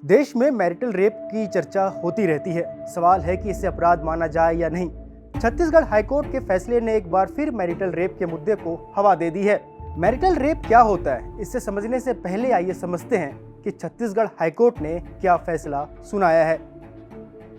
देश में marital rape की चर्चा होती रहती है। सवाल है कि इसे अपराध माना जाए या नहीं। छत्तीसगढ़ हाईकोर्ट के फैसले ने एक बार फिर मैरिटल रेप के मुद्दे को हवा दे दी है। मैरिटल रेप क्या होता है, इसे समझने से पहले आइए समझते हैं कि छत्तीसगढ़ हाईकोर्ट ने क्या फैसला सुनाया है।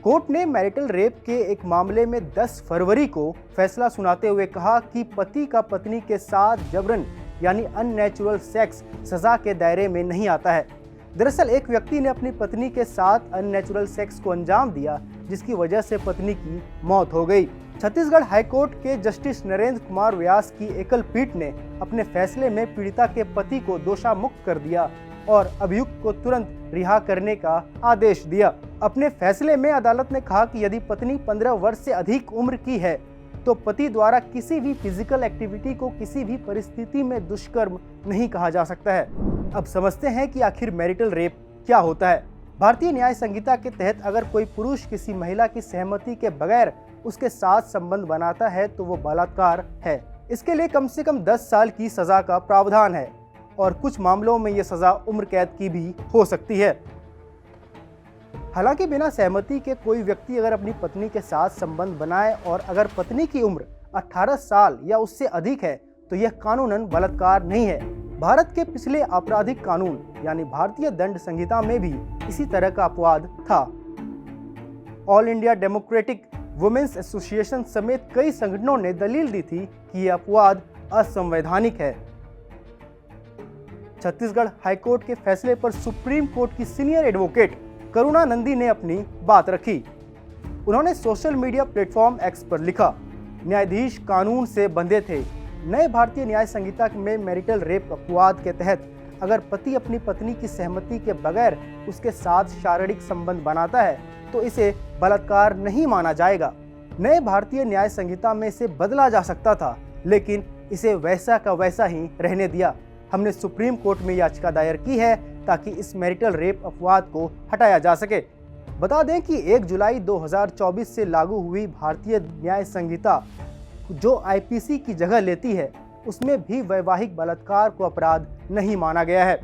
कोर्ट ने मैरिटल रेप के एक मामले में 10 फरवरी को फैसला सुनाते हुए कहा कि पति का पत्नी के साथ जबरन यानी अननेचुरल सेक्स सजा के दायरे में नहीं आता है। दरअसल एक व्यक्ति ने अपनी पत्नी के साथ अननेचुरल सेक्स को अंजाम दिया, जिसकी वजह से पत्नी की मौत हो गई। छत्तीसगढ़ हाईकोर्ट के जस्टिस नरेंद्र कुमार व्यास की एकल पीठ ने अपने फैसले में पीड़िता के पति को दोषामुक्त कर दिया और अभियुक्त को तुरंत रिहा करने का आदेश दिया। अपने फैसले में अदालत ने कहा कि यदि पत्नी 15 वर्ष से अधिक उम्र की है तो पति द्वारा किसी भी फिजिकल एक्टिविटी को किसी भी परिस्थिति में दुष्कर्म नहीं कहा जा सकता है। अब समझते हैं कि आखिर मैरिटल रेप क्या होता है। भारतीय न्याय संहिता के तहत अगर कोई पुरुष किसी महिला की सहमति के बगैर उसके साथ संबंध बनाता है तो वो बलात्कार है। इसके लिए कम से कम 10 साल की सजा का प्रावधान है और कुछ मामलों में ये सजा उम्र कैद की भी हो सकती है। हालांकि बिना सहमति के कोई व्यक्ति अगर अपनी पत्नी के साथ संबंध बनाए और अगर पत्नी की उम्र 18 साल या उससे अधिक है तो यह कानूनन बलात्कार नहीं है। भारत के पिछले आपराधिक कानून यानी भारतीय दंड संहिता में भी इसी तरह का अपवाद था। All India Democratic Women's Association समेत कई संगठनों ने दलील दी थी कि यह अपवाद असंवैधानिक है। छत्तीसगढ़ हाईकोर्ट के फैसले पर सुप्रीम कोर्ट की सीनियर एडवोकेट करुणा नंदी ने अपनी बात रखी। उन्होंने सोशल मीडिया प्लेटफॉर्म एक्स पर लिखा, न्यायाधीश कानून से बंधे थे। नए भारतीय न्याय संहिता में मैरिटल रेप अपवाद के तहत अगर पति अपनी पत्नी की सहमति के बगैर उसके साथ शारीरिक संबंध बनाता है तो इसे बलात्कार नहीं माना जाएगा। नए भारतीय न्याय संहिता में इसे बदला जा सकता था, लेकिन इसे वैसा का वैसा ही रहने दिया। हमने सुप्रीम कोर्ट में याचिका दायर की है ताकि इस मैरिटल रेप अपवाद को हटाया जा सके। बता दें कि 1 जुलाई 2024 से लागू हुई भारतीय न्याय संहिता जो आईपीसी की जगह लेती है, उसमें भी वैवाहिक बलात्कार को अपराध नहीं माना गया है।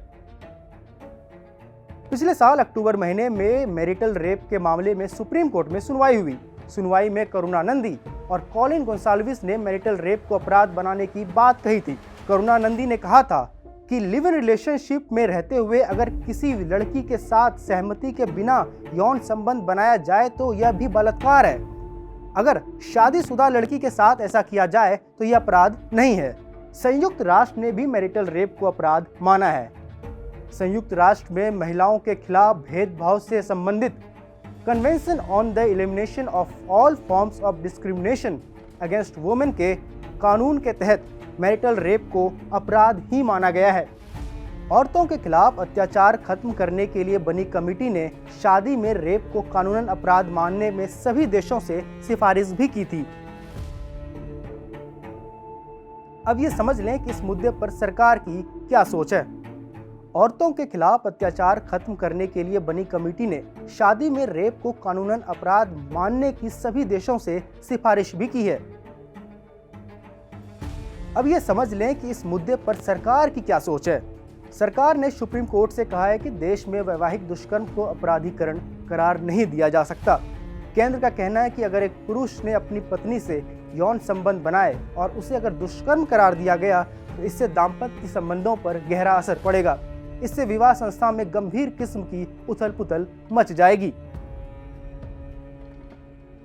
पिछले साल अक्टूबर महीने में मैरिटल रेप के मामले में सुप्रीम कोर्ट में सुनवाई हुई। सुनवाई में करुणा नंदी और कॉलिन गोंसाल्विस ने मैरिटल रेप को अपराध बनाने की बात कही थी। करुणा नंदी ने कहा था कि लिव इन रिलेशनशिप में रहते हुए अगर किसी लड़की के साथ सहमति के बिना यौन संबंध बनाया जाए तो यह भी बलात्कार है। अगर शादीशुदा लड़की के साथ ऐसा किया जाए तो यह अपराध नहीं है। संयुक्त राष्ट्र ने भी मैरिटल रेप को अपराध माना है। संयुक्त राष्ट्र में महिलाओं के खिलाफ भेदभाव से संबंधित convention on the elimination of all forms of discrimination against women के कानून के तहत मैरिटल रेप को अपराध ही माना गया है। औरतों के खिलाफ अत्याचार खत्म करने के लिए बनी कमेटी ने शादी में रेप को कानूनन अपराध मानने में सभी देशों से सिफारिश भी की थी। अब ये समझ लें कि इस मुद्दे पर सरकार की क्या सोच है। औरतों के खिलाफ अत्याचार खत्म करने के लिए बनी कमेटी ने शादी में रेप को कानूनन अपराध मानने की सभी देशों से सिफारिश भी की है। अब ये समझ लें कि इस मुद्दे पर सरकार की क्या सोच है। सरकार ने सुप्रीम कोर्ट से कहा है कि देश में वैवाहिक दुष्कर्म को अपराधीकरण करार नहीं दिया जा सकता। केंद्र का कहना है कि अगर एक पुरुष ने अपनी पत्नी से यौन संबंध बनाए और उसे अगर दुष्कर्म करार दिया गया तो इससे दाम्पत्य संबंधों पर गहरा असर पड़ेगा। इससे विवाह संस्था में गंभीर किस्म की उथल पुथल मच जाएगी।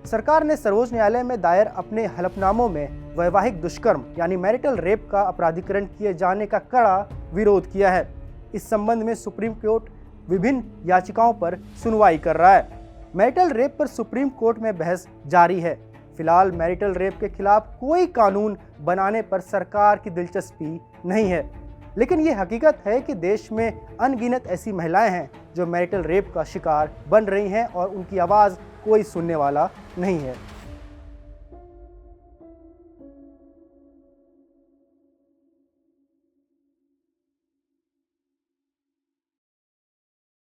सरकार ने सर्वोच्च न्यायालय में दायर अपने हलफनामों में वैवाहिक दुष्कर्म यानी मैरिटल रेप का अपराधीकरण किए जाने का कड़ा विरोध किया है। इस संबंध में सुप्रीम कोर्ट विभिन्न याचिकाओं पर सुनवाई कर रहा है। मैरिटल रेप पर सुप्रीम कोर्ट में बहस जारी है। फिलहाल मैरिटल रेप के खिलाफ कोई कानून बनाने पर सरकार की दिलचस्पी नहीं है, लेकिन ये हकीकत है कि देश में अनगिनत ऐसी महिलाएं हैं जो मैरिटल रेप का शिकार बन रही हैं और उनकी आवाज़ कोई सुनने वाला नहीं है।